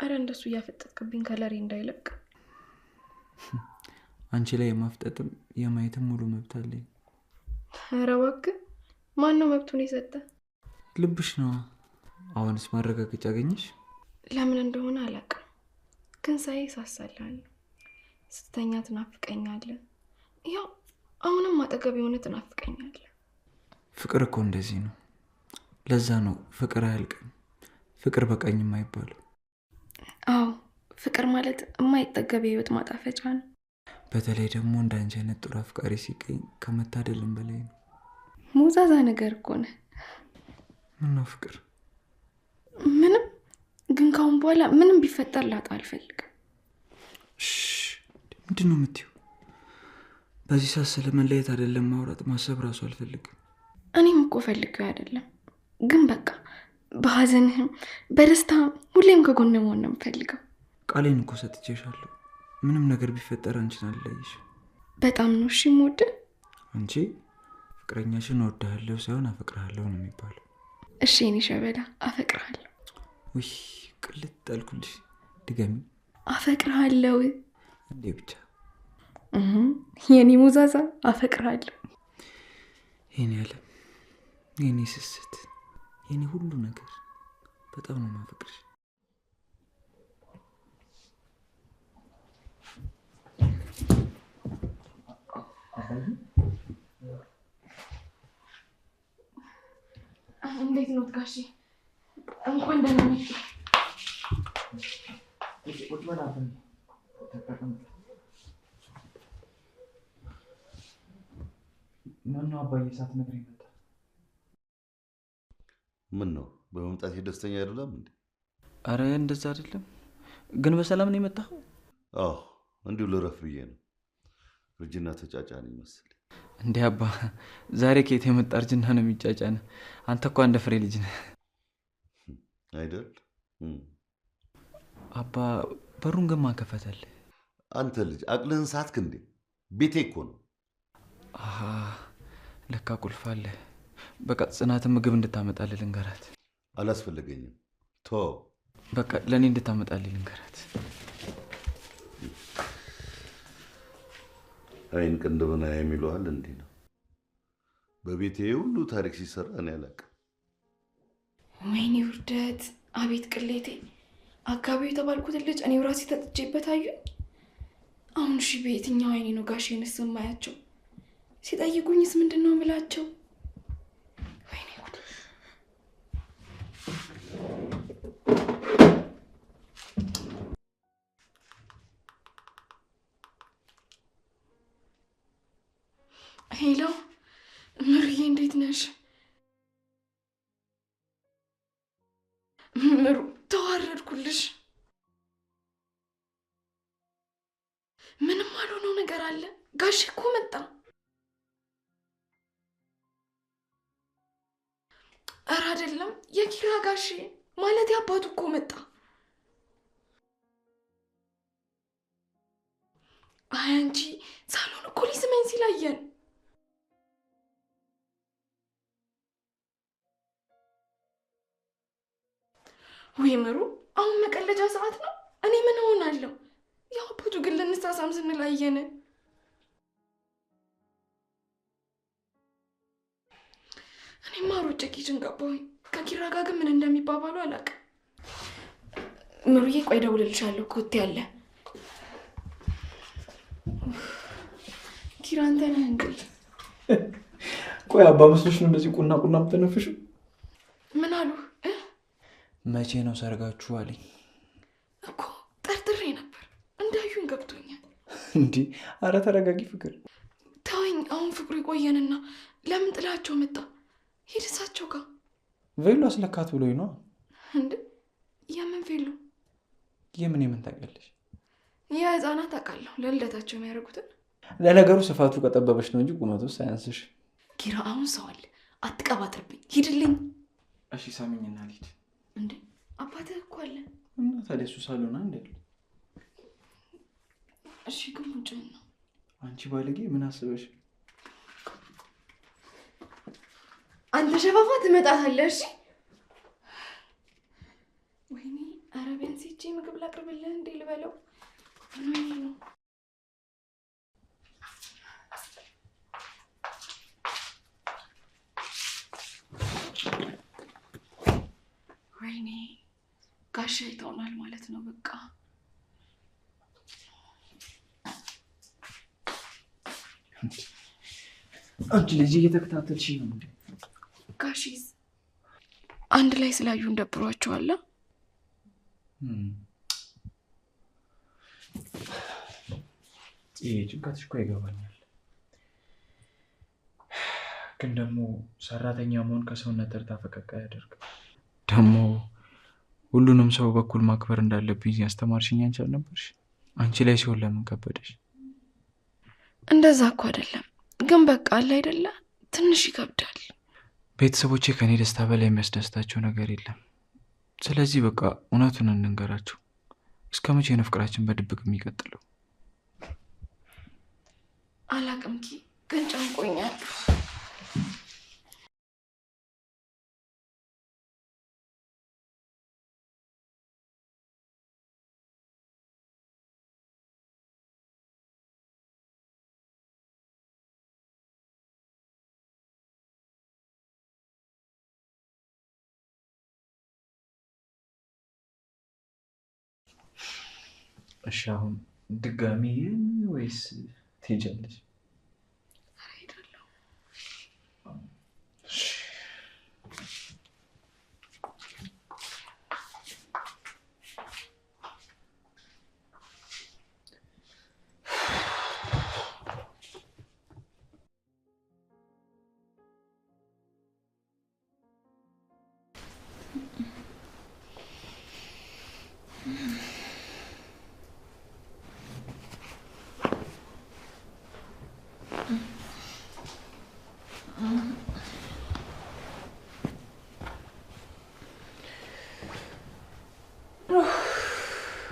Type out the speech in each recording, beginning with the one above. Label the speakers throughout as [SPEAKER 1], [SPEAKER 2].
[SPEAKER 1] አረ እንደሱ ያፈጠጥክብኝ ከለሪ እንዳይለቅ
[SPEAKER 2] አንቺ ላይ የማፍጠጥም የማየትም ሙሉ መብት አለኝ
[SPEAKER 1] አረ እባክህ ማን ነው መብቱን የሰጠ
[SPEAKER 2] ልብሽ ነው አሁንስ ማረጋገጫ አገኘሽ
[SPEAKER 1] ለምን እንደሆነ አላውቅም ግን ሳይ ሳሳላለሁ ስተኛ ትናፍቀኛለህ ያው አሁንም አጠገብ የሆነ ትናፍቀኛለህ
[SPEAKER 2] ፍቅር እኮ እንደዚህ ነው ለዛ ነው ፍቅር አያልቅም ፍቅር በቃኝም አይባልም
[SPEAKER 1] አዎ ፍቅር ማለት የማይጠገብ የህይወት ማጣፈጫ ነው
[SPEAKER 2] በተለይ ደግሞ እንዳንቺ አይነት ጥሩ አፍቃሪ ሲገኝ ከመታደልም በላይ ነው
[SPEAKER 1] ሙዛዛ ነገር እኮ ነው
[SPEAKER 2] ምን ነው ፍቅር
[SPEAKER 1] ምንም ግን ካሁን በኋላ ምንም ቢፈጠር ላጣ አልፈልግም
[SPEAKER 2] ምንድነው የምትይው በዚህ ሰዓት ስለመለየት አይደለም ማውራት ማሰብ ራሱ አልፈልግም
[SPEAKER 1] እኔም እኮ ፈልጌው አይደለም ግን በቃ በሐዘንህም በደስታ ሁሌም ከጎን መሆን ነው የምፈልገው
[SPEAKER 2] ቃሌን እኮ ሰጥቼሻለሁ ምንም ነገር ቢፈጠር አንቺን አልለይሽ
[SPEAKER 1] በጣም ነው እሺ የምወድህ
[SPEAKER 2] አንቺ ፍቅረኛሽን እወድሃለሁ ሳይሆን አፈቅርሃለሁ ነው የሚባለው
[SPEAKER 1] እሺ እኔ ሸበላ አፈቅርሃለሁ
[SPEAKER 2] ውይ ቅልጥ አልኩልሽ ድገሚ
[SPEAKER 1] አፈቅርሃለሁ
[SPEAKER 2] እንዴ ብቻ
[SPEAKER 1] የኔ ሙዛዛ አፈቅርሃለሁ
[SPEAKER 2] የኔ ዓለም የኔ ስስት የኔ ሁሉ ነገር በጣም ነው ማፈቅርሽ
[SPEAKER 1] እንዴት ነው ጋሼ እንኳን ደህና መጡ
[SPEAKER 2] ቁጭ በል አብረን ምነው አባዬ ሳትነግረኝ መጣ
[SPEAKER 3] ምን ነው በመምጣት ደስተኛ አይደለም እንዴ
[SPEAKER 2] አረ እንደዛ አይደለም ግን በሰላም ነው የመጣው
[SPEAKER 3] አዎ እንዲሁ ልረፍ ብዬ ነው እርጅና ተጫጫኝ መሰለኝ
[SPEAKER 2] እንዴ አባ ዛሬ ከየት የመጣ እርጅና ነው የሚጫጫነ አንተ እኮ እንደ ፍሬ ልጅ ነህ
[SPEAKER 3] አይደል
[SPEAKER 2] አባ በሩን ግን ማን ከፈተልህ
[SPEAKER 3] አንተ ልጅ አቅልህን ሳትክ እንዴ ቤቴ እኮ ነው
[SPEAKER 2] ለካ ቁልፍ አለ በቃ ጽናትን ምግብ እንድታመጣልህ ልንገራት
[SPEAKER 3] አላስፈልገኝም
[SPEAKER 2] በቃ ለኔ እንድታመጣልህ ልንገራት
[SPEAKER 3] አይን ቅንድብና የሚሉሃል እንዴ ነው በቤቴ ሁሉ ታሪክ ሲሰራ እኔ አላውቅም
[SPEAKER 1] ወይኔ ውርደት አቤት ቅሌቴ አካባቢው የተባልኩት ልጅ እኔው ራሴ ተጥቼበት አዩ አሁን እሺ በየትኛው አይኔ ነው ጋሼን ስማያቸው ሲጠይቁኝስ ምንድነው ምላቸው ወይኔ ጉድ ሄሎ ምሩዬ እንዴት ነሽ ምሩ ተዋረድኩልሽ ምንም አልሆነው ነገር አለ ጋሼ እኮ መጣ ኧረ አይደለም የኪራ ጋሼ ማለት ያባቱ እኮ መጣ አይ አንቺ ሳሎን እኮ ሊስመኝ ሲላየን ወይ ምሩ አሁን መቀለጃ ሰዓት ነው እኔ ምን ሆናለሁ ያው አባቱ ግን ልንሳሳም ስንላየን እኔ ማሮጭ ኪችን ገባሁኝ ከኪራ ጋር ግን ምን እንደሚባባሉ አላውቅም ምሩዬ ቆይ ደውልልሻለሁ ኮቴ አለ ኪራ አንተ ነህ እንዴ
[SPEAKER 2] ቆይ አባ መስሎሽ ነው እንደዚህ ቁና የምትነፍሽው
[SPEAKER 1] ምን አሉ
[SPEAKER 2] መቼ ነው ሰርጋችሁ አለኝ
[SPEAKER 1] እኮ ጠርጥሬ ነበር እንዳዩን ገብቶኛል
[SPEAKER 2] እንዴ አረ ተረጋጊ ፍቅር
[SPEAKER 1] ተወኝ አሁን ፍቅሩ ይቆየንና ለምን ጥላቸው መጣ ሄድሳቸው ጋር
[SPEAKER 2] ቬሎ አስለካት ብሎኝ ነው
[SPEAKER 1] እንዴ የምን ቬሎ
[SPEAKER 2] የምን ታውቂያለሽ
[SPEAKER 1] የህፃናት አውቃለሁ ለልደታቸው የሚያደርጉትን
[SPEAKER 2] ለነገሩ ስፋቱ ከጠበበሽ ነው እንጂ ቁመቱ ሳያንስሽ
[SPEAKER 1] ኪራ አሁን ሰው አለ አትቀባጥርብኝ ሂድልኝ
[SPEAKER 2] እሺ ሳሚኝና ልሂድ
[SPEAKER 1] እንዴ አባትህ እኮ አለ
[SPEAKER 2] እና ታዲያ እሱ ሳሎና እንዴ
[SPEAKER 1] እሺ ግን ምንጭን ነው
[SPEAKER 2] አንቺ ባለጌ ምን አስበሽ
[SPEAKER 1] አንተ ሸፋፋ ትመጣታለህ እሺ ወይኔ አረቢያን ሲጂ ምግብ ጋሽ አይተውናል ማለት ነው። በቃ
[SPEAKER 2] አንቺ ልጅ እየተከታተልሽ ነው እንዴ?
[SPEAKER 1] ጋሺስ አንድ ላይ ስላዩን ደብሯቸዋል።
[SPEAKER 2] ጭንቀትሽ እኮ ይገባኛል። ግን ደግሞ ሰራተኛ መሆን ከሰውነት ተርታ ፈቀቅ አያደርግም። ደግሞ ሁሉንም ሰው በኩል ማክበር እንዳለብኝ ያስተማርሽኝ አንቺ አልነበርሽ? አንቺ ላይ ሲሆን ለምን ከበደሽ?
[SPEAKER 1] እንደዛ እኮ አይደለም፣ ግን በቃ አለ አይደለ ትንሽ ይከብዳል።
[SPEAKER 2] ቤተሰቦቼ ከኔ ደስታ በላይ የሚያስደስታቸው ነገር የለም። ስለዚህ በቃ እውነቱን እንንገራቸው። እስከ መቼ ነው ፍቅራችን በድብቅ የሚቀጥለው?
[SPEAKER 1] አላቅም ግን ጨንቆኛል።
[SPEAKER 2] እሺ አሁን ድጋሚ ወይስ ትሄጃለሽ?
[SPEAKER 1] አይደለም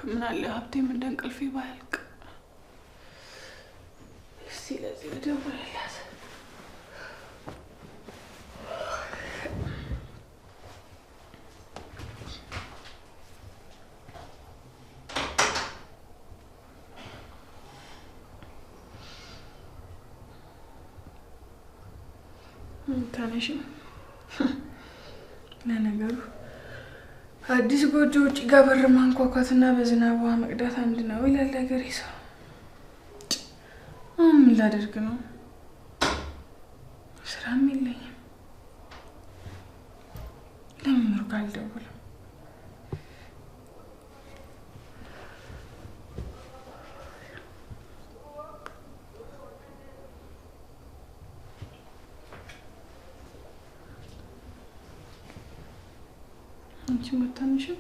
[SPEAKER 1] ምን አለ ሀብቴም እንደ እንቅልፌ ባያልቅ። እስቲ ለዚህ ልደውልላት። ተነሽም ለነገሩ አዲስ ጎጆ ውጭ ጋር በር ማንኳኳትና በዝናብ ውሃ መቅዳት አንድ ነው ይላል ሀገሬ ሰው። ምን ላደርግ ነው? ስራም የለኝም። ለምን ሩቅ አልደውልም? አንቺ መታነሽም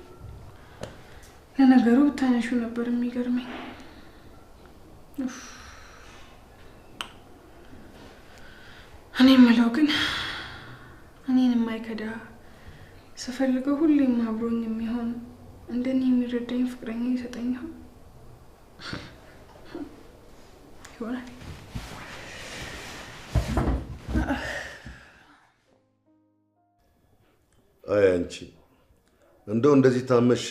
[SPEAKER 1] ለነገሩ ብታነሹ ነበር የሚገርመኝ። እኔ የምለው ግን እኔን የማይከዳ ስፈልገው ሁሌም አብሮኝ የሚሆን እንደኔ የሚረዳኝ ፍቅረኛ ይሰጠኝ ይሆናል።
[SPEAKER 3] አይ አንቺ እንደው እንደዚህ ታመሽ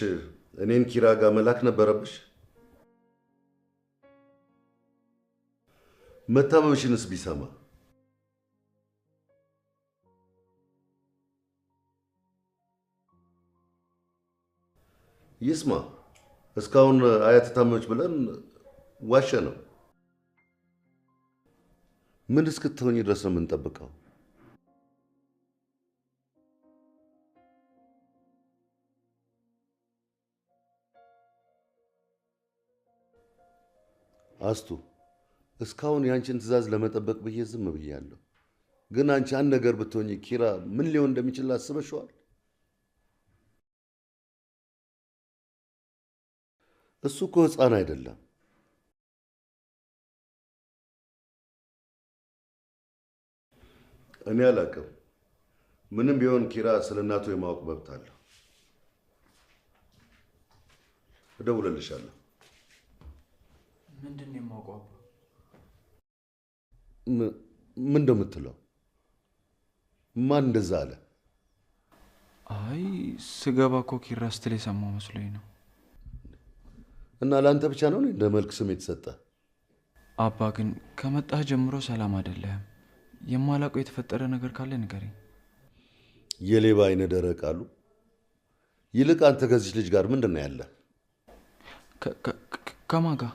[SPEAKER 3] እኔን ኪራ ጋር መላክ ነበረብሽ። መታመምሽንስ ቢሰማ ይስማ። እስካሁን አያት ታመመች ብለን ዋሸ ነው። ምን እስክትሆኚ ድረስ ነው የምንጠብቀው? አስቱ እስካሁን ያንቺን ትዕዛዝ ለመጠበቅ ብዬ ዝም ብያለሁ። ግን አንቺ አንድ ነገር ብትሆኚ ኪራ ምን ሊሆን እንደሚችል አስበሽዋል? እሱ እኮ ሕፃን አይደለም። እኔ አላውቅም። ምንም ቢሆን ኪራ ስለ እናቱ የማወቅ መብት አለው። እደውልልሻለሁ።
[SPEAKER 2] ምንድን ነው የማውቀው?
[SPEAKER 3] ምን እንደምትለው? ማን እንደዛ አለ?
[SPEAKER 2] አይ ስገባ እኮ ኪራ ስትል የሰማው መስሎኝ ነው።
[SPEAKER 3] እና ለአንተ ብቻ ነው እንደ መልክ ስም የተሰጠ?
[SPEAKER 2] አባ ግን ከመጣህ ጀምሮ ሰላም አይደለህም። የማላውቀው የተፈጠረ ነገር ካለ ንገረኝ።
[SPEAKER 3] የሌባ አይነ ደረቅ አሉ። ይልቅ አንተ ከዚህ ልጅ ጋር ምንድነው ያለ?
[SPEAKER 2] ከማን ጋር?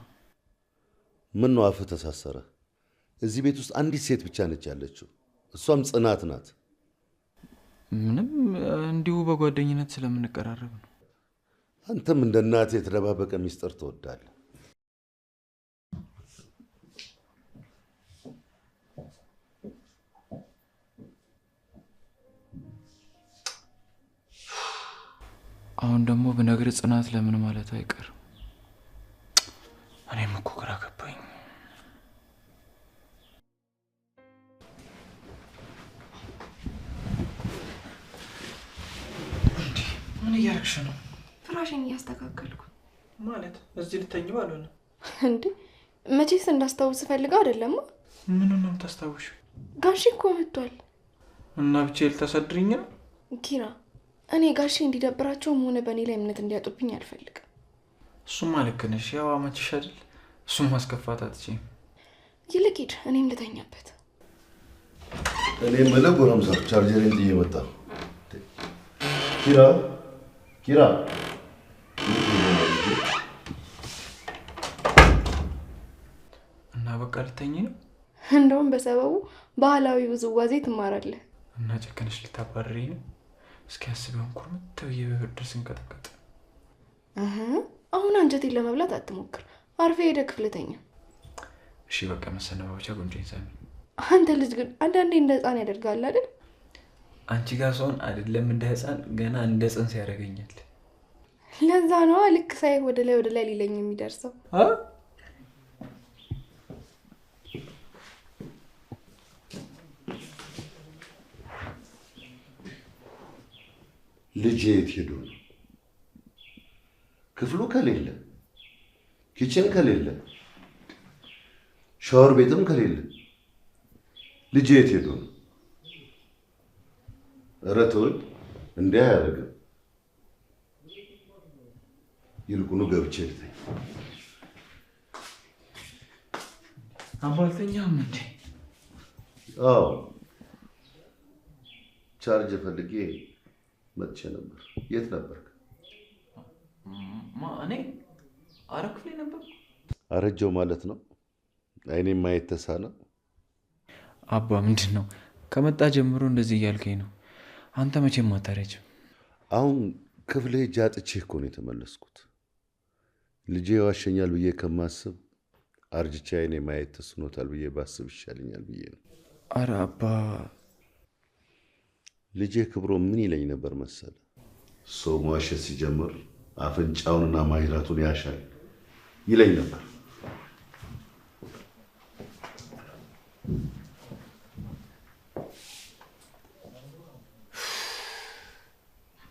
[SPEAKER 3] ምን ነው አፍህ ተሳሰረ? እዚህ ቤት ውስጥ አንዲት ሴት ብቻ ነች ያለችው፣ እሷም ጽናት ናት።
[SPEAKER 2] ምንም እንዲሁ በጓደኝነት ስለምንቀራረብ ነው።
[SPEAKER 3] አንተም እንደ እናትህ የተደባበቀ ሚስጥር ትወዳለህ።
[SPEAKER 2] አሁን ደግሞ ብነግርህ ጽናት ለምን ማለት አይቀርም። እኔም እኮ ግራ ገባኝ። ምን እያደረግሽ ነው?
[SPEAKER 1] ፍራሽን እያስተካከልኩ።
[SPEAKER 2] ማለት እዚህ ልተኝ ባልሆነ
[SPEAKER 1] እንዴ? መቼስ እንዳስታውስ ፈልገው አይደለም?
[SPEAKER 2] ምኑን ነው የምታስታውሽው?
[SPEAKER 1] ጋሼ እኮ መጥቷል።
[SPEAKER 2] እና ብቻ ልታሳድሪኝ ነው?
[SPEAKER 1] ኪራ፣ እኔ ጋሼ እንዲደብራቸውም ሆነ በእኔ ላይ እምነት እንዲያጡብኝ አልፈልግም።
[SPEAKER 2] እሱማ ልክ ነሽ። ያው አመችሽ አይደል? እሱም ማስከፋት አትችይም።
[SPEAKER 1] ይልቅ ሂድ፣ እኔም ልተኛበት።
[SPEAKER 3] እኔ የምልህ ጎረምሳ ቻርጀሬን ጥዬ መጣሁ። ኪራ
[SPEAKER 2] እና በቃ ልተኝ ነው?
[SPEAKER 1] እንደውም በሰበቡ ባህላዊ ውዝዋዜ ትማራለህ።
[SPEAKER 2] እና ጨከነሽ ልታባርሪኝ ነው? እስኪ አስቢውን ኩርምት ብዬ በብርድ ስንቀጠቀጥ።
[SPEAKER 1] አሁን አንጀቴን ለመብላት አትሞክር። አርፌ ሄደህ ክፍል ተኛ።
[SPEAKER 2] እሺ በቃ መሰነባበቻ ጉንጬን ሳሚ።
[SPEAKER 1] አንተ ልጅ ግን አንዳንዴ እንደ ህፃን ያደርጋል አይደል?
[SPEAKER 2] አንቺ ጋር ሰውን አይደለም እንደ ህፃን ገና እንደ ጽንስ ያደርገኛል።
[SPEAKER 1] ለዛ ነዋ ልክ ሳይ ወደ ላይ ሊለኝ የሚደርሰው።
[SPEAKER 3] ልጅ የት ሄዶ ነው? ክፍሉ ከሌለ፣ ኪችን ከሌለ፣ ሻወር ቤትም ከሌለ ልጅ የት ሄዶ ነው? ኧረ ተወኝ፣ እንዲህ አያደርግም። ይልቁኑ ገብቼ ልተኝ።
[SPEAKER 2] አባልተኛም እንዴ?
[SPEAKER 3] አዎ ቻርጅ ፈልጌ መጥቼ ነበር። የት ነበርክ?
[SPEAKER 2] እኔ ክፍሌ ነበር።
[SPEAKER 3] አረጀው ማለት ነው? አይኔም ማየት ተሳነ?
[SPEAKER 2] አባ ምንድን ነው ከመጣ ጀምሮ እንደዚህ እያልከኝ ነው? አንተ መቼም አታረጅም።
[SPEAKER 3] አሁን ክፍል ሄጄ አጥቼ እኮ ነው የተመለስኩት። ልጄ ዋሸኛል ብዬ ከማስብ አርጅቼ አይኔ ማየት ተስኖታል ብዬ ባስብ ይሻለኛል ብዬ ነው።
[SPEAKER 2] ኧረ አባ፣
[SPEAKER 3] ልጄ ክብሮ ምን ይለኝ ነበር መሰለ? ሰው መዋሸት ሲጀምር አፍንጫውንና ማጅራቱን ያሻል ይለኝ ነበር።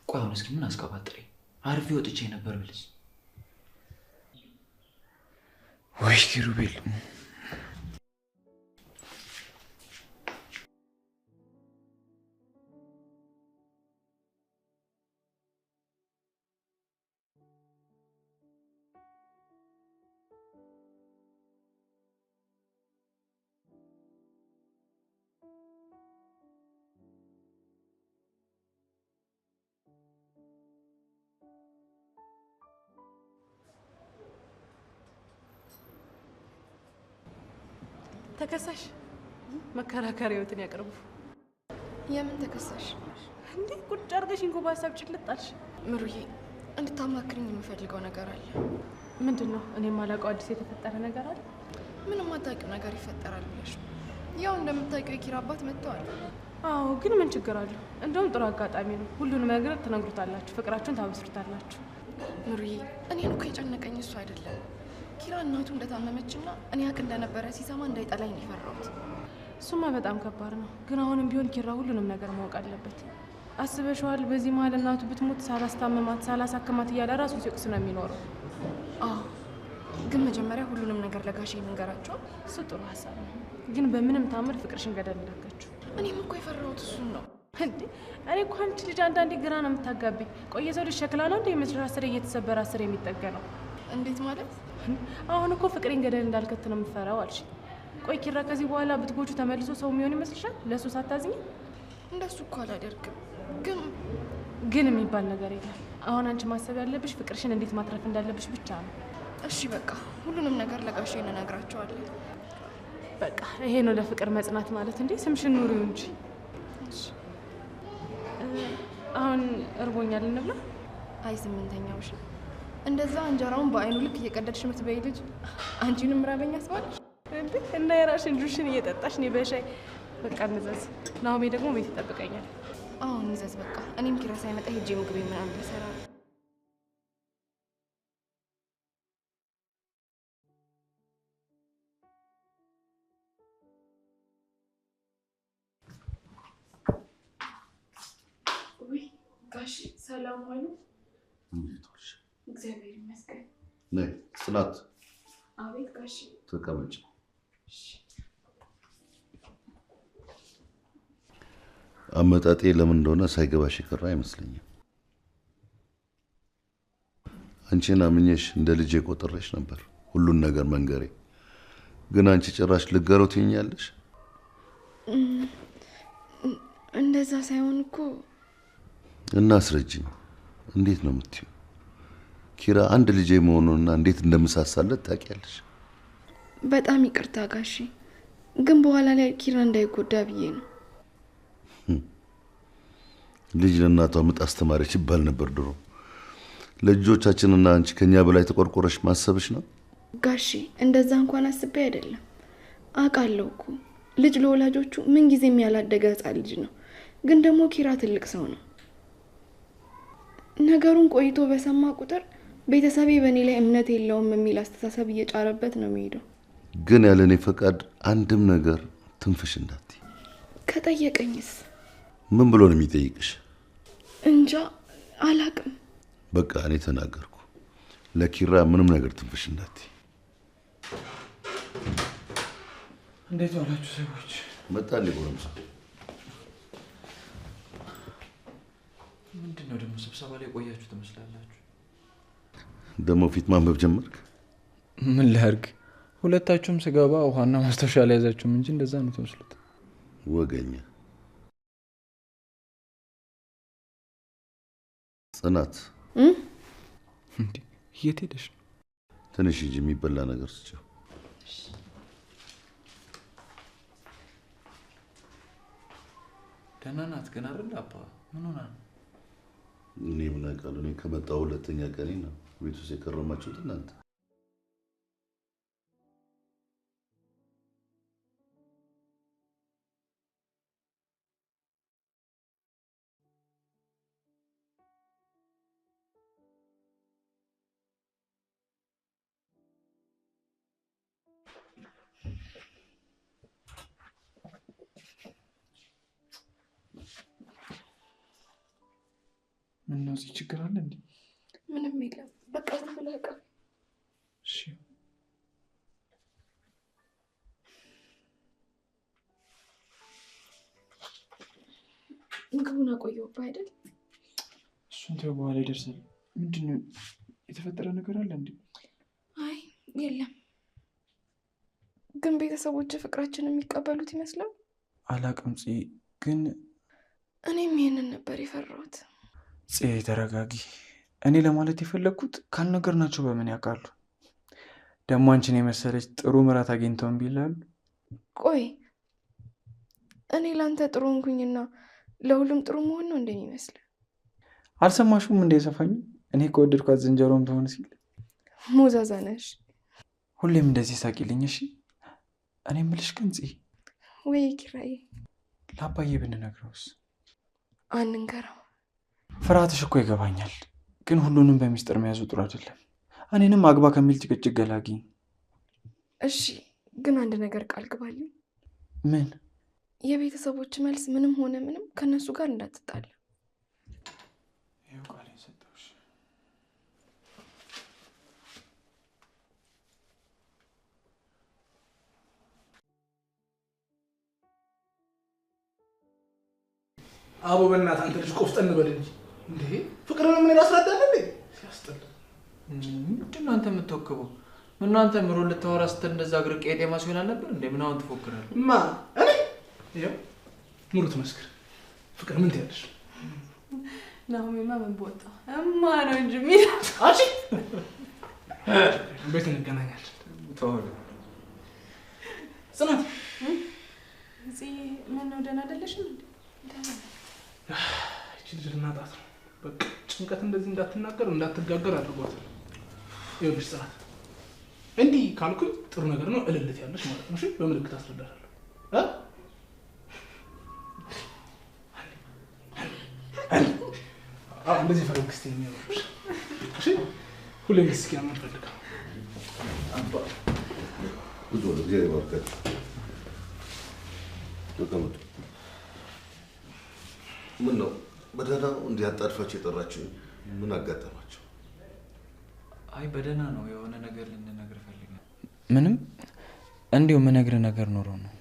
[SPEAKER 2] ቆይ አሁን እስኪ ምን አስቀባጥረኝ? አርፌ ወጥቼ ነበር ብልስ? ወይ ኪሩቤል፣
[SPEAKER 4] ተከሳሽ መከራከሪያዎትን ያቀርቡ።
[SPEAKER 1] የምን ተከሳሽ?
[SPEAKER 4] እንዴ ቁጭ አድርገሽ እንኮ በሀሳብ ጭልጣልሽ።
[SPEAKER 1] ምሩዬ፣ እንድታማክርኝ የምፈልገው ነገር አለ።
[SPEAKER 4] ምንድነው? እኔም አላውቀው አዲስ የተፈጠረ ነገር አለ?
[SPEAKER 1] ምንም አታውቂው ነገር ይፈጠራል ብለሽ? ያው እንደምታውቂው የኪራ አባት መጥተዋል።
[SPEAKER 4] አዎ፣ ግን ምን ችግር አለው? እንደውም ጥሩ አጋጣሚ ነው። ሁሉንም ነገር ትነግሩታላችሁ፣ ፍቅራችሁን ታበስሩታላችሁ።
[SPEAKER 1] ምሩዬ፣ እኔን እኮ የጨነቀኝ እሱ አይደለም። ኪራ እናቱ እንደታመመችና እኔ ያቅ እንደነበረ ሲሰማ እንዳይጠላኝ ነው የፈራሁት።
[SPEAKER 4] እሱማ በጣም ከባድ ነው። ግን አሁንም ቢሆን ኪራ ሁሉንም ነገር ማወቅ አለበት። አስበሽዋል? በዚህ መሀል እናቱ ብትሞት ሳላስታመማት ሳላሳክማት እያለ ራሱን ሲወቅስ ነው የሚኖረው።
[SPEAKER 1] አዎ፣ ግን መጀመሪያ ሁሉንም ነገር ለጋሼ ልንገራቸው።
[SPEAKER 4] እሱ ጥሩ ሀሳብ ነው። ግን በምንም ታምር ፍቅርሽን ገደል እንዳትከቺው።
[SPEAKER 1] እኔም እኮ የፈራሁት እሱን ነው።
[SPEAKER 4] እንዴ እኔ እኮ አንቺ ልጅ አንዳንዴ ግራ ነው የምታጋቢኝ። ቆይ የሰው ልጅ ሸክላ ነው እንደ የመስራት አስር እየተሰበረ አስር የሚጠገነው?
[SPEAKER 1] እንዴት ማለት?
[SPEAKER 4] አሁን እኮ ፍቅሬን ገደል እንዳልከት ነው የምፈራው አልሽ። ቆይ ኪራ ከዚህ በኋላ ብትጎቹ ተመልሶ ሰው የሚሆን ይመስልሻል? ለእሱ ሳታዝኝ?
[SPEAKER 1] እንደሱ እኮ አላደርግም።
[SPEAKER 4] ግን የሚባል ነገር የለም። አሁን አንቺ ማሰብ ያለብሽ ፍቅርሽን እንዴት ማትረፍ እንዳለብሽ ብቻ ነው።
[SPEAKER 1] እሺ በቃ ሁሉንም ነገር ለጋሼ እንነግራቸዋለን።
[SPEAKER 4] በቃ ይሄ ነው ለፍቅር መጽናት ማለት እንዴ። ስምሽን ኑሪው እንጂ። አሁን እርቦኛል እንብላ።
[SPEAKER 1] አይ ስምንተኛውሽ እንደዛ እንጀራውን በአይኑ ልክ እየቀደድሽ የምትበይ ልጅ አንቺንም ራበኛ አስባለሽ
[SPEAKER 4] እንዴ? እና የራስሽን ጁስሽን እየጠጣሽ ነው በሻይ። በቃ እንዘዝ። ናሆሜ ደግሞ ቤት ይጠብቀኛል።
[SPEAKER 1] አሁን እንዘዝ በቃ። እኔም ኪራ ሳይመጣ ሄጄ ምግቤ ምናምን ልሰራ። ወይ ጋሽ ሰላም አሉ? እግዚአብሔር ይመስገን።
[SPEAKER 3] ነይ ጽናት።
[SPEAKER 1] አቤት ጋሽ።
[SPEAKER 3] ተቀመጭ። አመጣጤ ለምን እንደሆነ ሳይገባሽ የቀረ አይመስለኝም። አንቺን አምኜሽ እንደ ልጄ ቆጥሬሽ ነበር ሁሉን ነገር መንገሬ። ግን አንቺ ጭራሽ ልገረው ትይኛለሽ።
[SPEAKER 1] እንደዛ ሳይሆን እኮ
[SPEAKER 3] እና አስረጅኝ። እንዴት ነው የምትይው? ኪራ አንድ ልጄ መሆኑንና እንዴት እንደምሳሳለት ታውቂያለሽ።
[SPEAKER 1] በጣም ይቅርታ ጋሺ፣ ግን በኋላ ላይ ኪራ እንዳይጎዳ ብዬ ነው።
[SPEAKER 3] ልጅ ለእናቷ ምጥ አስተማረች ይባል ነበር ድሮ። ለልጆቻችንና አንቺ ከኛ በላይ ተቆርቆረሽ ማሰብሽ ነው
[SPEAKER 1] ጋሺ። እንደዛ እንኳን አስቤ አይደለም። አውቃለሁ እኮ ልጅ ለወላጆቹ ምን ጊዜም ያላደገ ሕፃን ልጅ ነው። ግን ደግሞ ኪራ ትልቅ ሰው ነው። ነገሩን ቆይቶ በሰማ ቁጥር ቤተሰቤ በእኔ ላይ እምነት የለውም የሚል አስተሳሰብ እየጫረበት ነው የሚሄደው።
[SPEAKER 3] ግን ያለ እኔ ፈቃድ አንድም ነገር ትንፍሽ እንዳትይ።
[SPEAKER 1] ከጠየቀኝስ?
[SPEAKER 3] ምን ብሎ ነው የሚጠይቅሽ?
[SPEAKER 1] እንጃ አላቅም።
[SPEAKER 3] በቃ እኔ ተናገርኩ። ለኪራ ምንም ነገር ትንፍሽ እንዳትይ።
[SPEAKER 2] እንዴት ዋላችሁ ሰዎች?
[SPEAKER 3] መጣልኝ ጎረምሳ።
[SPEAKER 2] ምንድነው ደግሞ ስብሰባ ላይ ቆያችሁ ትመስላላችሁ?
[SPEAKER 3] ደግሞ ፊት ማንበብ ጀመርክ?
[SPEAKER 2] ምን ላድርግ? ሁለታችሁም ስገባ ውሃና ማስታወሻ ላይ ያዛችሁም እንጂ እንደዛ ነው ትመስሉት።
[SPEAKER 3] ወገኛ ጽናት
[SPEAKER 2] እንዴ የት ሄደሽ ነው?
[SPEAKER 3] ትንሽ ሂጂ፣ የሚበላ ነገር ስጪው።
[SPEAKER 2] ደህና ናት ግን አይደል? አባ ምን ሆና ነው?
[SPEAKER 3] እኔ ምን አውቃለሁ? እኔ ከመጣሁ ሁለተኛ ቀኔ ነው። ቤት ውስጥ የከረማችሁት እናንተ።
[SPEAKER 2] ምን ነው? እዚህ ችግር አለ እንዴ?
[SPEAKER 1] ምንም የለም። በቃ ዝም ብለህ ዕቃ።
[SPEAKER 2] እሺ
[SPEAKER 1] ምግቡን አቆየሁብህ አይደል?
[SPEAKER 2] እሱን ተው፣ በኋላ ይደርሳል። ምንድን ነው የተፈጠረ ነገር አለ እንዴ?
[SPEAKER 1] አይ የለም። ግን ቤተሰቦች ፍቅራችን የሚቀበሉት ይመስላል።
[SPEAKER 2] አላቅም ጽ ግን
[SPEAKER 1] እኔም ይሄንን ነበር የፈራሁት።
[SPEAKER 2] ጽ ተረጋጊ። እኔ ለማለት የፈለግኩት ካልነገርናቸው በምን ያውቃሉ? ደግሞ አንቺን የመሰለች ጥሩ ምራት አግኝተውን ቢላሉ።
[SPEAKER 1] ቆይ እኔ ላንተ ጥሩ እንኩኝና ለሁሉም ጥሩ መሆን ነው እንደሚመስል?
[SPEAKER 2] አልሰማሽም እንደ የሰፋኝ? እኔ ከወደድኳት ዝንጀሮም ትሆን ሲል
[SPEAKER 1] ሞዛዛ ነሽ።
[SPEAKER 2] ሁሌም እንደዚህ ሳቂልኝ። እሺ እኔ የምልሽ ግን ጽ
[SPEAKER 1] ወይ ኪራዬ፣
[SPEAKER 2] ለአባዬ ብንነግረውስ?
[SPEAKER 1] አንንገረው።
[SPEAKER 2] ፍርሃትሽ እኮ ይገባኛል፣ ግን ሁሉንም በሚስጥር መያዙ ጥሩ አይደለም። እኔንም አግባ ከሚል ጭቅጭቅ ገላጊ። እሺ
[SPEAKER 1] ግን አንድ ነገር ቃል ግባልኝ።
[SPEAKER 2] ምን?
[SPEAKER 1] የቤተሰቦች መልስ ምንም ሆነ ምንም ከነሱ ጋር እንዳትጣላ።
[SPEAKER 2] ይኸው ቃሌን ሰጠሁሽ።
[SPEAKER 5] አቦ በእናትህ አንተ ልጅ ቆፍጠን በል እንጂ እንዴ! ፍቅርን ምን ያስረዳል እንዴ? ሲያስጠላ።
[SPEAKER 2] ምንድን ነው አንተ የምትወክበው? ምን አንተ ምሮ ልታወራ ስትል እንደዛ እግር ቄጤማ ሲሆን አልነበር እንዴ? ምን አሁን ትፎክራለህ?
[SPEAKER 5] ማ እኔ ይኸው ሙሉ ትመስክር። ፍቅር ምን ትያለሽ?
[SPEAKER 4] ናሆሜማ ምን ቦጣ እማ ነው እንጂ የሚል
[SPEAKER 5] አቺ ቤት እንገናኛለን።
[SPEAKER 2] ተወው
[SPEAKER 5] ጽናት
[SPEAKER 4] እዚህ ምን ነው ደህና አይደለሽም እንዴ?
[SPEAKER 5] እቺ ልጅ ልናጣት ነው። በቃ ጭንቀት እንደዚህ እንዳትናገር እንዳትጋገር አድርጓት። ይኸውልሽ ጽናት እንዲህ ካልኩኝ ጥሩ ነገር ነው እልልት ያለሽ ማለት ነው። እሺ በምልክት አስረዳሻለሁ። እንደዚህ ፈገግ ስትይ ነው የሚያምርሽ። እሺ ሁሌም እስኪ ያመን ፈልጋለሁ።
[SPEAKER 3] አባ ብዙ ወደ ጊዜ ወርከት ተቀመጡ። ምን ነው በደህና እንዲህ አጣድፋችሁ የጠራችሁኝ? ምን አጋጠማችሁ?
[SPEAKER 2] አይ በደህና ነው። የሆነ ነገር ልንነግር ፈልገን። ምንም እንዲሁ የምነግርህ ነገር ኖሮ ነው።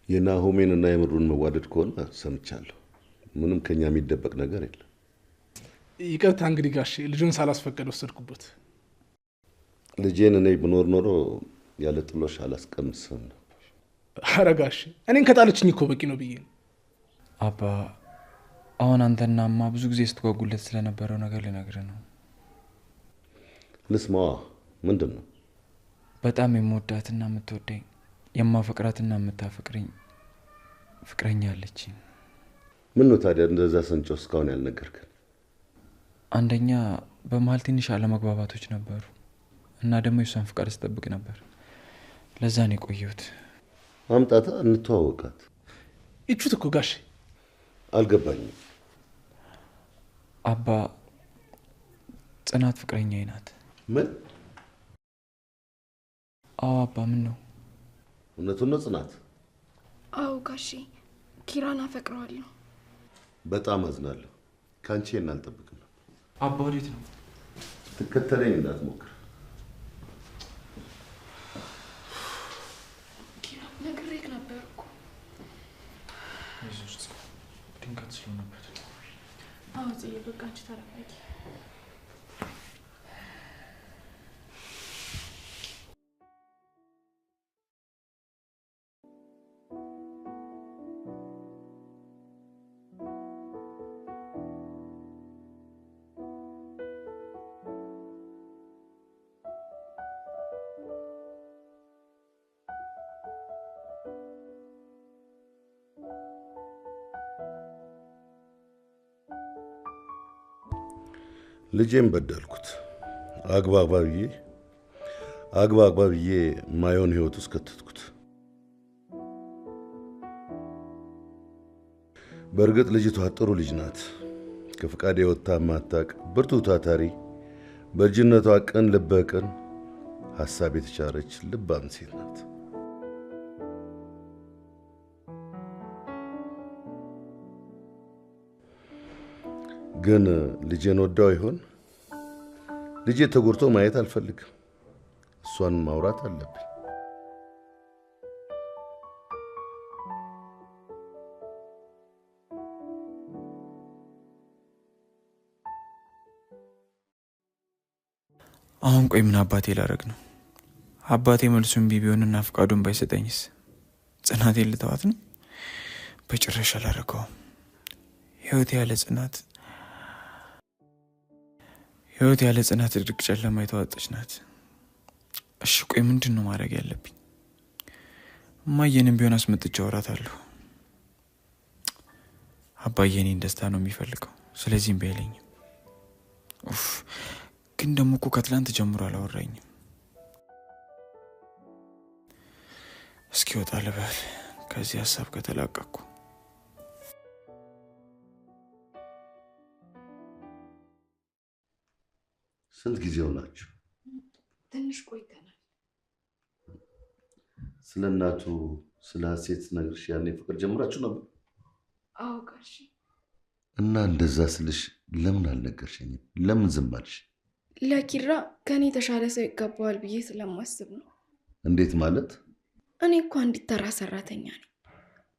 [SPEAKER 3] የናሆሜን እና የምሩን መዋደድ ከሆነ ሰምቻለሁ። ምንም ከኛ የሚደበቅ ነገር የለም።
[SPEAKER 5] ይቅርታ እንግዲህ ጋሼ ልጁን ሳላስፈቀድ ወሰድኩበት።
[SPEAKER 3] ልጄን እኔ ብኖር ኖሮ ያለ ጥሎሽ አላስቀምስም ነበር።
[SPEAKER 5] ኧረ ጋሼ እኔን ከጣለችኝ እኮ በቂ ነው ብዬ ነው።
[SPEAKER 2] አባ አሁን አንተና እማ ብዙ ጊዜ ስትጓጉለት ስለነበረው ነገር ልነግርህ ነው።
[SPEAKER 3] ልስማዋ። ምንድን ነው?
[SPEAKER 2] በጣም የምወዳትና የምትወደኝ የማፈቅራትና የምታፈቅረኝ ፍቅረኛ አለችኝ።
[SPEAKER 3] ምን ነው ታዲያ እንደዛ ሰንጮ እስካሁን ያልነገርከን?
[SPEAKER 2] አንደኛ በመሀል ትንሽ አለመግባባቶች ነበሩ እና ደግሞ የሷን ፍቃድ ስጠብቅ ነበር። ለዛ ነው የቆየሁት።
[SPEAKER 3] አምጣታ እንተዋወቃት።
[SPEAKER 5] ይቹት እኮ ጋሼ
[SPEAKER 3] አልገባኝም።
[SPEAKER 2] አባ ጽናት ፍቅረኛዬ ናት።
[SPEAKER 3] ምን?
[SPEAKER 2] አዎ አባ። ምን ነው?
[SPEAKER 3] እውነቱን ነው ጽናት?
[SPEAKER 1] አዎ ጋሼ ኪራን አፈቅረዋለሁ።
[SPEAKER 3] በጣም አዝናለሁ። ካንቺ እናልጠብቅም።
[SPEAKER 2] አባ ወዴት ነው?
[SPEAKER 3] ትከተለኝ እንዳትሞክር።
[SPEAKER 1] ኪራ ነግሬህ ነበር እኮ።
[SPEAKER 2] አይዞሽ ድንገት ስለሆነበት።
[SPEAKER 4] አዎ ጽዬ በቃ አንቺ ተረጋጊ።
[SPEAKER 3] ልጄን በደልኩት። አግባባ ብዬ ማየውን ህይወት ውስጥ ከተትኩት። በእርግጥ ልጅቷ ጥሩ ልጅ ናት። ከፍቃድ የወጣ ማታቅ ብርቱ ታታሪ፣ በልጅነቷ ቅን ልበ ቅን፣ ሐሳብ የተቻረች ልባም ሴት ናት። ግን ልጄን ወዳው ይሆን? ልጄ ተጎድቶ ማየት አልፈልግም። እሷን ማውራት አለብኝ።
[SPEAKER 2] አሁን ቆይ ምን አባቴ ላረግ ነው? አባቴ መልሱን ቢሆንና ፍቃዱን ባይሰጠኝስ? ጽናቴን ልተዋት ነው? በጭራሽ አላረገውም። ህይወት ያለ ጽናት ድቅድቅ ጨለማ የተዋጠች ናት። እሺ ቆይ ምንድን ነው ማድረግ ያለብኝ? እማዬንም ቢሆን አስመጥቼ አወራታለሁ። አባዬ እኔን ደስታ ነው የሚፈልገው፣ ስለዚህም ባይለኝም። ግን ደግሞ እኮ ከትላንት ጀምሮ አላወራኝም። እስኪ ወጣ ልበል ከዚህ ሀሳብ ከተላቀቅኩ።
[SPEAKER 3] ስንት ጊዜው ናችሁ?
[SPEAKER 1] ትንሽ ቆይተናል።
[SPEAKER 3] ስለ እናቱ ስለ ሀሴት ነግርሽ ያኔ ፍቅር ጀምራችሁ ነበር?
[SPEAKER 1] አዎ ጋሼ።
[SPEAKER 3] እና እንደዛ ስልሽ ለምን አልነገርሽኝም? ለምን ዝም አልሽ?
[SPEAKER 1] ለኪራ ከኔ የተሻለ ሰው ይገባዋል ብዬ ስለማስብ ነው።
[SPEAKER 3] እንዴት ማለት?
[SPEAKER 1] እኔ እኮ አንዲት ተራ ሰራተኛ ነኝ።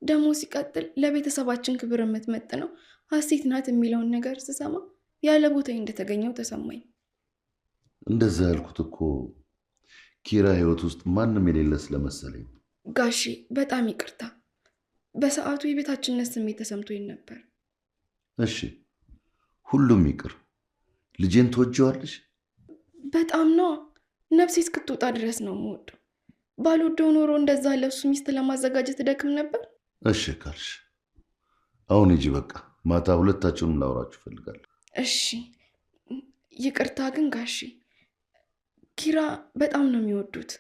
[SPEAKER 1] ደግሞ ሲቀጥል ለቤተሰባችን ክብር የምትመጥነው ሀሴት ናት የሚለውን ነገር ስሰማ ያለ ቦታዬ እንደተገኘው ተሰማኝ።
[SPEAKER 3] እንደዛ ያልኩት እኮ ኪራ ህይወት ውስጥ ማንም የሌለ ስለመሰለኝ።
[SPEAKER 1] ጋሼ በጣም ይቅርታ። በሰዓቱ የቤታችንነት ስሜት ተሰምቶኝ ነበር።
[SPEAKER 3] እሺ ሁሉም ይቅር። ልጄን ትወጂዋለሽ?
[SPEAKER 1] በጣም ነው። ነፍሴ እስክትወጣ ድረስ ነው የምወደው። ባልወደው ኖሮ እንደዛ ለሱ ሚስት ለማዘጋጀት ደክም ነበር።
[SPEAKER 3] እሺ ካልሽ አሁን ሂጂ በቃ። ማታ ሁለታችሁንም ላወራችሁ እፈልጋለሁ።
[SPEAKER 1] እሺ ይቅርታ ግን ጋሺ፣ ኪራ በጣም ነው የሚወዱት።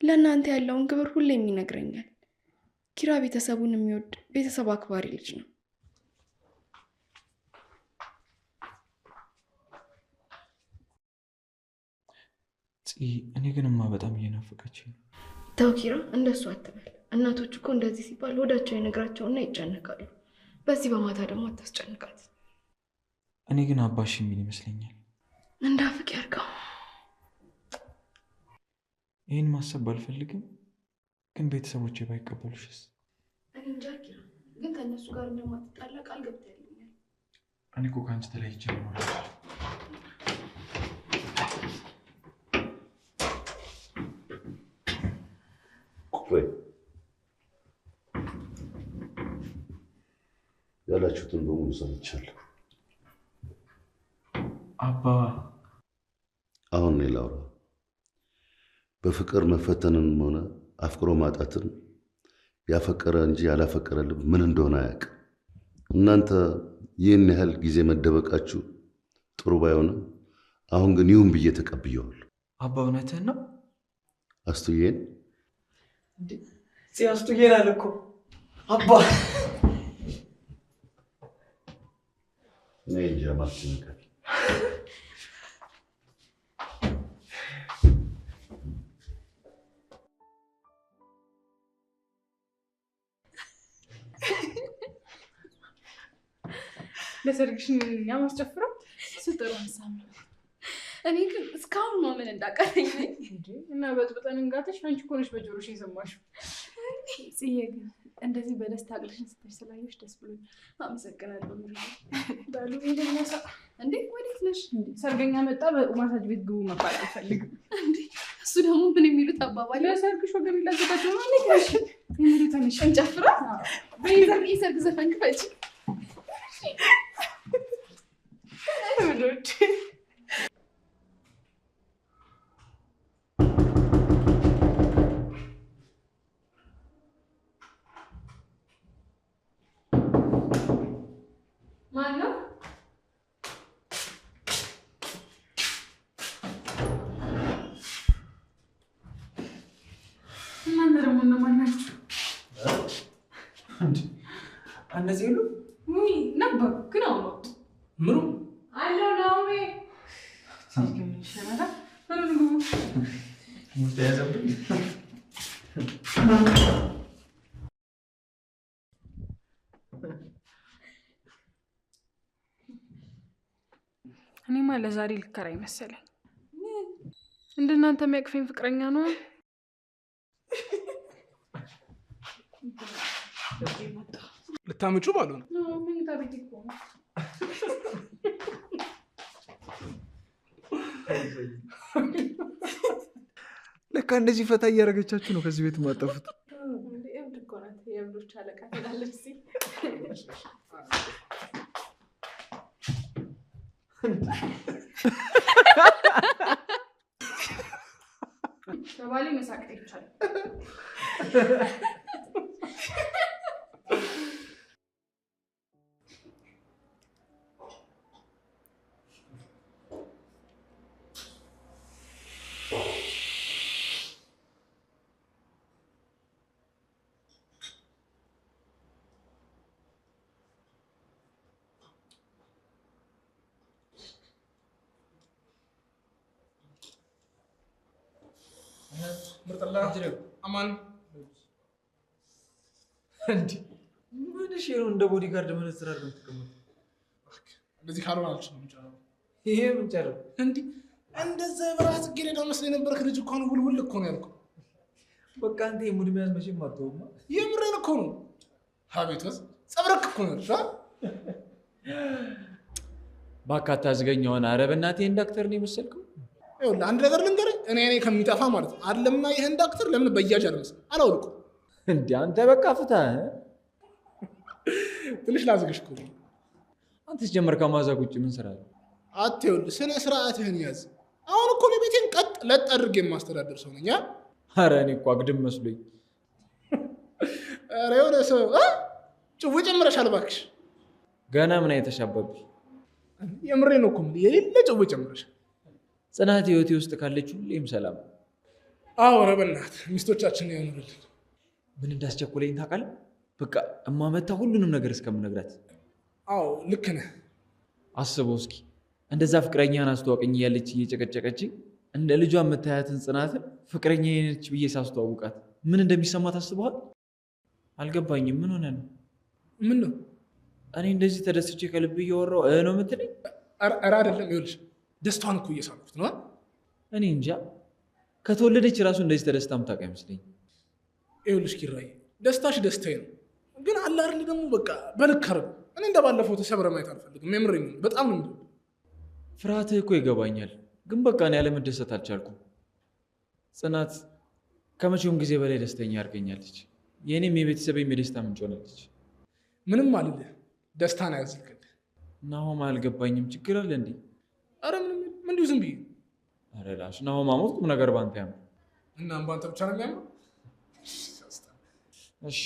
[SPEAKER 1] ለእናንተ ያለውን ክብር ሁሌም ይነግረኛል። ኪራ ቤተሰቡን የሚወድ ቤተሰብ አክባሪ ልጅ ነው።
[SPEAKER 2] እኔ ግንማ በጣም እየናፈቀች ነው።
[SPEAKER 1] ተው ኪራ፣ እንደሱ አትበል። እናቶች እኮ እንደዚህ ሲባል ወዳቸው ይነግራቸውና ይጨነቃሉ። በዚህ በማታ ደግሞ አታስጨንቃት።
[SPEAKER 2] እኔ ግን አባሽ የሚል ይመስለኛል።
[SPEAKER 1] እንዳፍቅ ያርገው።
[SPEAKER 2] ይህን ማሰብ ባልፈልግም ግን ቤተሰቦቼ ባይቀበሉሽስ?
[SPEAKER 1] እኔ እንጃ ኪራ፣ ግን ከእነሱ ጋር እንደማትጣላ ቃል ገብተህልኛል።
[SPEAKER 2] እኔ እኮ ከአንቺ ተለይቼ ነው።
[SPEAKER 3] ያላችሁትን በሙሉ ሰምቻለሁ።
[SPEAKER 2] አባ
[SPEAKER 3] አሁን እኔ ላውራ። በፍቅር መፈተንን ሆነ አፍቅሮ ማጣትን ያፈቀረ እንጂ ያላፈቀረ ልብ ምን እንደሆነ አያውቅም። እናንተ ይህን ያህል ጊዜ መደበቃችሁ ጥሩ ባይሆንም አሁን ግን ይሁን ብዬ ተቀብየዋለሁ።
[SPEAKER 2] አባ እውነትህን ነው?
[SPEAKER 3] አስቱዬን
[SPEAKER 2] አስቱዬን አለ እኮ አባ።
[SPEAKER 3] እኔ እንጃ ማስጨነቅ
[SPEAKER 4] ለሰርግሽን እኛ ማስጨፍረው ስጥሩ አንሳም።
[SPEAKER 1] እኔ ግን እስካሁን ማመን እንዳቃተኝ ነኝ።
[SPEAKER 4] እና በጥብጠን እንጋተሽ አንቺ እኮ ነሽ በጆሮሽ የሰማሽው። ጽዬ ግን እንደዚህ በደስታ አቅልሽን ስትሽ ስላየሽ ደስ ብሎኝ
[SPEAKER 1] አመሰግናለሁ።
[SPEAKER 4] ባሉ እንደሚያሳ
[SPEAKER 1] እንዴ ወዴት ነሽ?
[SPEAKER 4] ሰርገኛ መጣ በማሳጅ ቤት ግቡ መባል አልፈልግም።
[SPEAKER 1] እንዴ እሱ ደግሞ ምን የሚሉት አባባል?
[SPEAKER 4] ለሰርግሽ ወገን ላዘጋጅ ነው ማለት ነው። ይሄ ተነሽ
[SPEAKER 1] እንጨፍራ። በሰርግ ዘፈን ክፈች።
[SPEAKER 4] ወዶች
[SPEAKER 1] ማነው?
[SPEAKER 4] እናንተ ደግሞ እነማን ናችሁ?
[SPEAKER 2] እነዚህ ሁሉ
[SPEAKER 4] ውይ ነበሩ ግን አሁን ወጡ።
[SPEAKER 5] ምኑ
[SPEAKER 4] አለው ናውሜ ሲገኝ ይሻላል። ምኑ
[SPEAKER 2] ሙስጥ ያዘብኝ።
[SPEAKER 4] እኔማ ለዛሬ ልከራይ መሰለኝ። እንደናንተ የሚያቅፈኝ ፍቅረኛ ነው።
[SPEAKER 5] ልታምጩ ባሉ ነው?
[SPEAKER 4] መኝታ ቤት እኮ ነው።
[SPEAKER 2] ለካ እንደዚህ ፈታ እያደረገቻችሁ ነው ከዚህ ቤት የማጠፉት።
[SPEAKER 4] እብድ እኮ ናት። የእብዶች አለቃ ትላለች። በባሌ መሳቅ ይቻላል።
[SPEAKER 5] ምርጥላ አማን
[SPEAKER 2] እንዴ ምን እሺ ነው እንደ ቦዲጋርድ መነጽር አድርገን ተቀመጡ።
[SPEAKER 5] እንደዚህ ካልሆነ አልችልም። እንጨረው
[SPEAKER 2] ይሄ ምን ጨረው?
[SPEAKER 5] እንዴ እንደዛ በራስ ጽጌረዳ መስለኝ ነበርክ። ልጅ እኮ ነው ውልውል እኮ ነው ያልኩህ።
[SPEAKER 2] በቃ አንተ የሙድ መያዝ መቼም አትተውማ።
[SPEAKER 5] የምሬን እኮ ነው። ሀቤቶስ ጸብረክ እኮ ነው ያልኩህ።
[SPEAKER 2] ባካታ ዝገኝ ሆነ። ኧረ በእናትህ ዶክተር ነው የመሰልከው።
[SPEAKER 5] ይኸውልህ አንድ ነገር ልንገርህ፣ እኔ ከሚጠፋ ማለት ነው አይደለምና ይሄን ዶክተር ለምን በያጅ አልመስል አላውልኩም።
[SPEAKER 2] እንዴ አንተ በቃ ፍታ።
[SPEAKER 5] ትንሽ ላዝግሽ እኮ
[SPEAKER 2] አንተ ሲጀመር ከማዛግ ውጭ ምን ስራ አለ?
[SPEAKER 5] አትይውልህ፣ ስነ ስርዓትህን ያዝ። አሁን እኮ ቤቴን ቀጥ ለጥ አድርጌ የማስተዳደር ሰው ነኝ።
[SPEAKER 2] ኧረ እኔ እኮ አግድም መስሎኝ።
[SPEAKER 5] ኧረ የሆነ ሰው ጭው ጨምረሻል እባክሽ።
[SPEAKER 2] ገና ምን አይተሻባቢ?
[SPEAKER 5] የምሬን ነው እኮ የሌለ ጭው ጨምረሻል።
[SPEAKER 2] ጽናት ህይወቴ ውስጥ ካለች ሁሌም ሰላም።
[SPEAKER 5] አዎ ኧረ በእናትህ ሚስቶቻችን ያኑርልን።
[SPEAKER 2] ምን እንዳስቸኮለኝ ታውቃለህ? በቃ እማመታ ሁሉንም ነገር እስከምነግራት።
[SPEAKER 5] አዎ ልክ ነህ።
[SPEAKER 2] አስበው እስኪ እንደዛ ፍቅረኛን አስተዋወቀኝ እያለች እየጨቀጨቀችኝ እንደ ልጇ የምታያትን ጽናትን ፍቅረኛ ነች ብዬ ሳስተዋውቃት ምን እንደሚሰማ ታስበዋል? አልገባኝም። ምን ሆነ ነው?
[SPEAKER 5] ምን ነው?
[SPEAKER 2] እኔ እንደዚህ ተደስቼ ከልብ እያወራሁ ነው የምትለኝ?
[SPEAKER 5] ኧረ አይደለም፣ ይኸውልሽ ደስታዋን እኮ እየሳልኩት ነው።
[SPEAKER 2] እኔ እንጃ ከተወለደች ራሱ እንደዚህ ተደስታ የምታውቅ አይመስለኝ።
[SPEAKER 5] ይኸውልሽ ኪራይ ደስታሽ ደስታዬ ነው፣ ግን አለ አይደል ደግሞ በቃ በልክ አድርገው። እኔ እንደባለፈው ተሰብረ ማየት አልፈልግም። የምሬን ነው። በጣም ነው
[SPEAKER 2] ፍርሃትህ እኮ ይገባኛል፣ ግን በቃ እኔ ያለመደሰት አልቻልኩም። ጽናት ከመቼውም ጊዜ በላይ ደስተኛ አድርገኛለች። የእኔም የቤተሰቤም የደስታ ምንጭ ሆናለች።
[SPEAKER 5] ምንም አልልህ፣ ደስታን አያዝልክልህ።
[SPEAKER 2] ናሆም አልገባኝም። ችግር አለ እንዴ?
[SPEAKER 5] አረ ምንም፣ እንዲሁ ዝም ብዬ።
[SPEAKER 2] አረ ላሽ ናሆም አሞት ቁም ነገር ባንተ ያምር
[SPEAKER 5] እና ባንተ ብቻ ነው የሚያምር።
[SPEAKER 2] እሺ